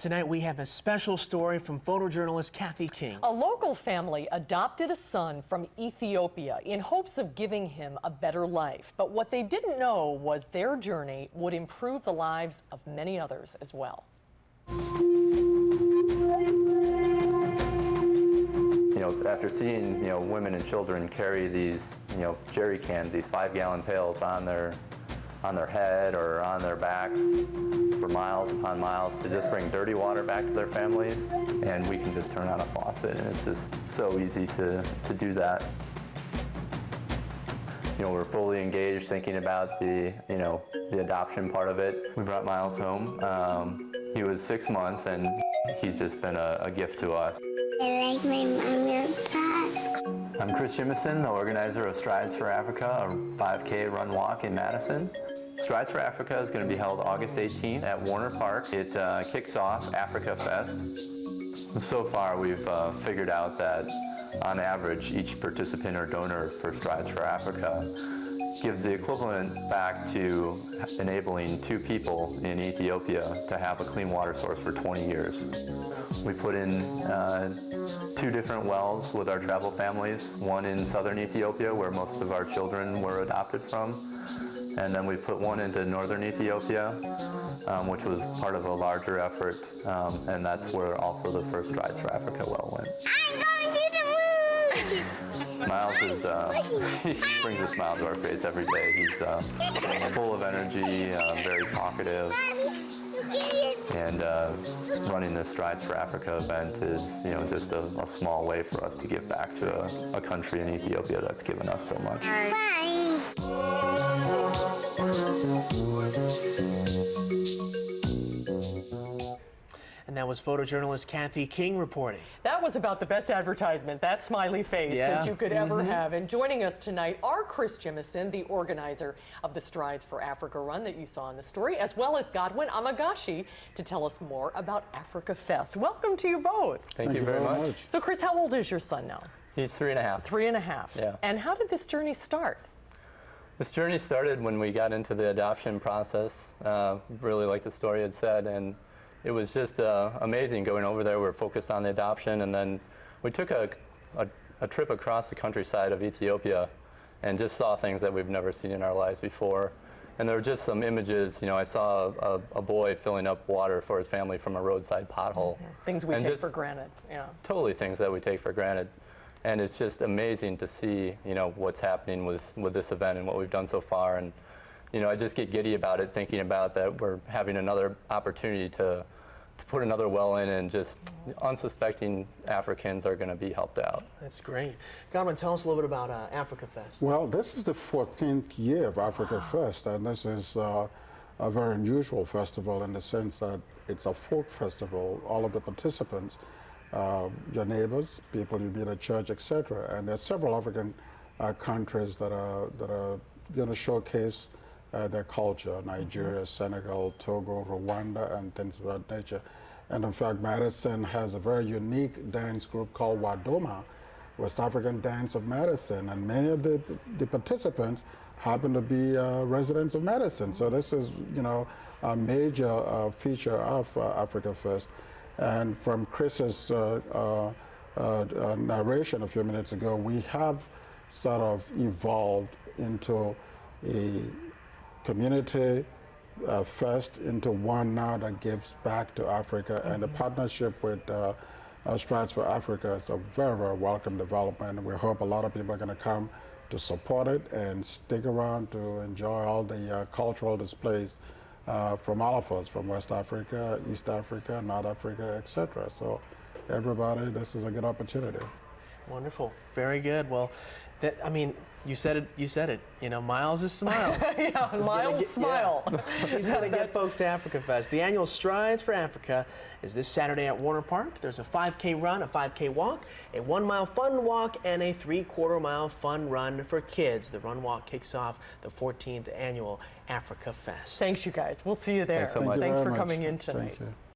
Tonight we have a special story from photojournalist Kathy King. A local family adopted a son from Ethiopia in hopes of giving him a better life. But what they didn't know was their journey would improve the lives of many others as well. After seeing, women and children carry these, jerry cans, these 5-gallon pails on their head or on their backs for miles upon miles to just bring dirty water back to their families, and we can just turn on a faucet, and it's just so easy to do that. We're fully engaged thinking about the adoption part of it. We brought Miles home. He was 6 months, and he's just been a gift to us. I like my mom and dad. I'm Chris Jimison, the organizer of Strides for Africa, a 5K run walk in Madison. Strides for Africa is going to be held August 18th at Warner Park. It kicks off Africa Fest. So far we've figured out that on average each participant or donor for Strides for Africa gives the equivalent back to enabling 2 people in Ethiopia to have a clean water source for 20 years. We put in 2 different wells with our travel families, one in southern Ethiopia where most of our children were adopted from, and then we put one into northern Ethiopia, which was part of a larger effort, and that's where also the first Strides for Africa well went. I'm going to the moon! Miles is, he brings a smile to our face every day. He's full of energy, very talkative, and running this Strides for Africa event is, just a small way for us to give back to a country in Ethiopia that's given us so much. Bye. And that was photojournalist Kathy King reporting. That was about the best advertisement, that smiley face that you could ever have. And joining us tonight are Chris Jimison, the organizer of the Strides for Africa run that you saw in the story, as well as Godwin Amagashi to tell us more about Africa Fest. Welcome to you both. Thank you very much. So Chris, how old is your son now? He's 3.5. 3.5. Yeah. And how did this journey start? This journey started when we got into the adoption process, really like the story had said, and it was just amazing going over there. We were focused on the adoption, and then we took a trip across the countryside of Ethiopia and just saw things that we've never seen in our lives before. And there were just some images, I saw a boy filling up water for his family from a roadside pothole. Things we and take just for granted, yeah. Totally things that we take for granted. And it's just amazing to see, what's happening with this event and what we've done so far. And, I just get giddy about it, thinking about that we're having another opportunity to put another well in, and just unsuspecting Africans are going to be helped out. That's great. Godwin, tell us a little bit about Africa Fest. Well, this is the 14th year of Africa Fest, and this is a very unusual festival in the sense that it's a folk festival. All of the participants, your neighbors, people you meet at church, etc. And there's several African countries that are going to showcase their culture: Nigeria, Senegal, Togo, Rwanda, and things of that nature. And in fact, Madison has a very unique dance group called Wadoma, West African Dance of Madison, and many of the participants happen to be residents of Madison. So this is, a major feature of Africa Fest. And from Chris's narration a few minutes ago, we have sort of evolved into a community fest, into one now that gives back to Africa. And the partnership with Strides for Africa is a very, very welcome development. We hope a lot of people are going to come to support it and stick around to enjoy all the cultural displays from all of us, from West Africa, East Africa, North Africa, etc. So everybody, this is a good opportunity. Wonderful. Very good. Well, you said it. Miles' smile. Yeah, Miles' smile. He's going to get folks to Africa Fest. The annual Strides for Africa is this Saturday at Warner Park. There's a 5K run, a 5K walk, a 1-mile fun walk, and a 3/4-mile fun run for kids. The run walk kicks off the 14th annual Africa Fest. Thanks, you guys. We'll see you there. Thanks so much. Thanks for Thank you very coming much. in tonight. Thank you.